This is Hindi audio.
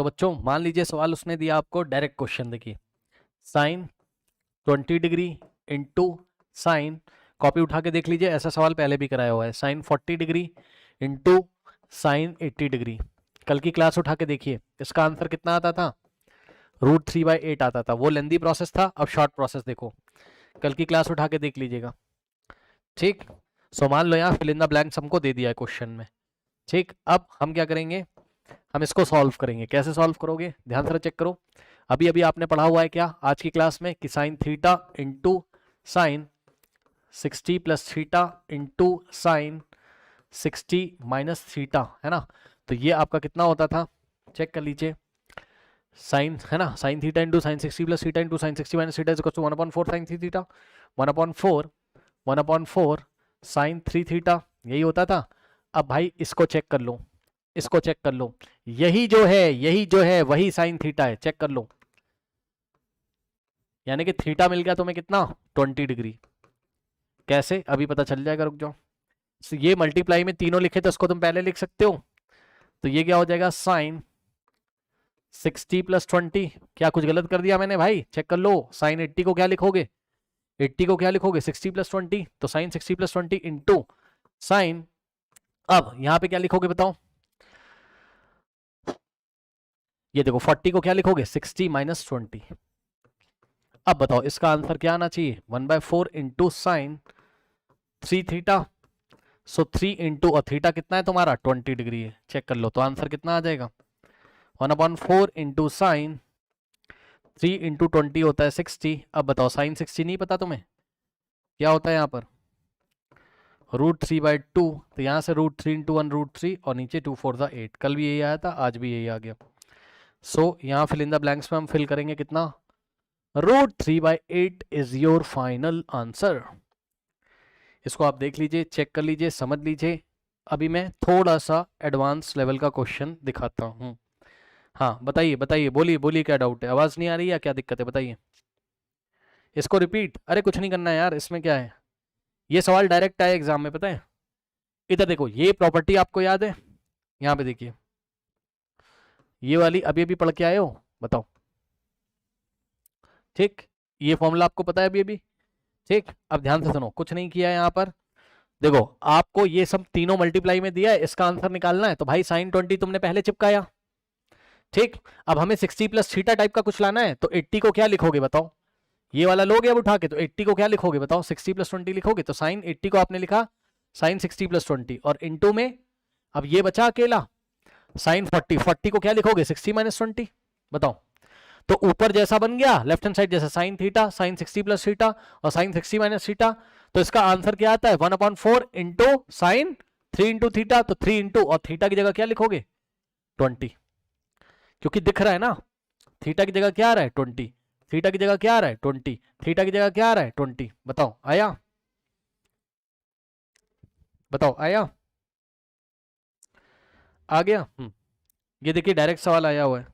तो बच्चों मान लीजिए सवाल उसने दिया आपको डायरेक्ट क्वेश्चन, देखिए sine 20 degree into sine, copy उठा के देख लीजिए, ऐसा सवाल पहले भी कराया हुआ है, sine 40 degree into sine 80 degree. कल की क्लास उठा के देखिए, इसका आंसर कितना आता था, √3/8 आता था। वो लेंदी प्रोसेस था, अब शॉर्ट प्रोसेस देखो, कल की क्लास उठा के देख लीजिएगा। ठीक, सो मान लो यहाँ फिल इन द ब्लैंक्स हमको दे दिया है क्वेश्चन में। ठीक, अब हम क्या करेंगे, हम इसको सॉल्व करेंगे। कैसे सॉल्व करोगे, ध्यान से चेक करो। अभी अभी आपने पढ़ा हुआ है क्या आज की क्लास में कि sign theta into sine 60 plus theta into sine 60 minus theta, है ना। तो ये आपका कितना होता था, चेक कर लीजिए, साइन है ना, sine theta into sine 60 plus theta into sine 60 minus theta is equal to 1/4 sine 3 theta, 1/4 sine 3 theta, यही होता था। अब भाई इसको चेक कर लो, इसको चेक कर लो, यही जो है वही साइन थीटा है, चेक कर लो। यानी कि थीटा मिल गया तुम्हें कितना, 20 डिग्री। कैसे, अभी पता चल जाएगा, रुक जाओ। तो ये मल्टीप्लाई में तीनों लिखे तो इसको तुम पहले लिख सकते हो, तो ये क्या हो जाएगा, साइन 60 प्लस 20, क्या कुछ गलत कर दिया मैंने भाई, चेक कर लो। साइन 80 को क्या लिखोगे, 80 को क्या लिखोगे, 60 प्लस 20, तो साइन 60 प्लस 20 इंटू साइन, अब यहां पे क्या लिखोगे बताओ, ये देखो 40 को क्या लिखोगे, 60 माइनस 20। अब बताओ इसका आंसर क्या आना चाहिए, 1/4 इंटू साइन 3 थीटा, सो 3 इंटू, और थीटा कितना है तुम्हारा, 20 डिग्री है, चेक कर लो। तो आंसर कितना आ जाएगा, 1/4 इंटू साइन 3 इंटू 20 होता है 60। अब बताओ साइन 60 नहीं पता तुम्हें, क्या होता है यहाँ पर, √3/2, तो यहाँ से √3 इंटू 1 √3 और नीचे 2 4 8, कल भी यही आया था, आज भी यही आ गया। सो यहाँ फिल इन द ब्लैंक्स में हम फिल करेंगे कितना, √3/8 इज योर फाइनल आंसर। इसको आप देख लीजिए, चेक कर लीजिए, समझ लीजिए। अभी मैं थोड़ा सा एडवांस लेवल का क्वेश्चन दिखाता हूँ। हाँ बताइए बताइए, बोलिए बोलिए, क्या डाउट है, आवाज़ नहीं आ रही है, क्या दिक्कत है बताइए। इसको रिपीट, अरे कुछ नहीं करना है यार, इसमें क्या है, ये सवाल डायरेक्ट आया एग्जाम में, पता है। इधर देखो, ये प्रॉपर्टी आपको याद है, यहाँ पे देखिए, ये वाली अभी अभी पढ़ के आए हो, बताओ। ठीक, ये फॉर्मूला आपको पता है अभी अभी। ठीक, अब ध्यान से सुनो, कुछ नहीं किया है यहाँ पर। देखो आपको ये सब तीनों मल्टीप्लाई में दिया है, इसका आंसर निकालना है, तो भाई साइन 20 तुमने पहले चिपकाया। ठीक, अब हमें 60 प्लस थीटा टाइप का कुछ लाना है, तो 80 को क्या लिखोगे बताओ, ये वाला लोगे अब उठा के, तो 80 को क्या लिखोगे बताओ, 60 प्लस 20 लिखोगे, तो साइन 80 को आपने लिखा साइन 60 प्लस 20, और इंटू में अब ये बचा अकेला साइन 40, 40 को क्या लिखोगे, 60 माइनस 20, बताओ। तो ऊपर जैसा बन गया, लेफ्ट हैंड साइड जैसा, sine theta sine 60 plus theta और साइन 60 माइनस थीटा, तो इसका आंसर क्या आता है, 1/4 इंटू साइन 3 इंटू थीटा, तो 3 इंटू, और थीटा की जगह क्या लिखोगे, 20, क्योंकि दिख रहा है ना, थीटा की जगह क्या आ रहा है, 20, थीटा की जगह क्या आ रहा है, 20, थीटा की जगह क्या आ रहा है, 20, बताओ आया, बताओ आया, आ गया। ये देखिए डायरेक्ट सवाल आया हुआ है,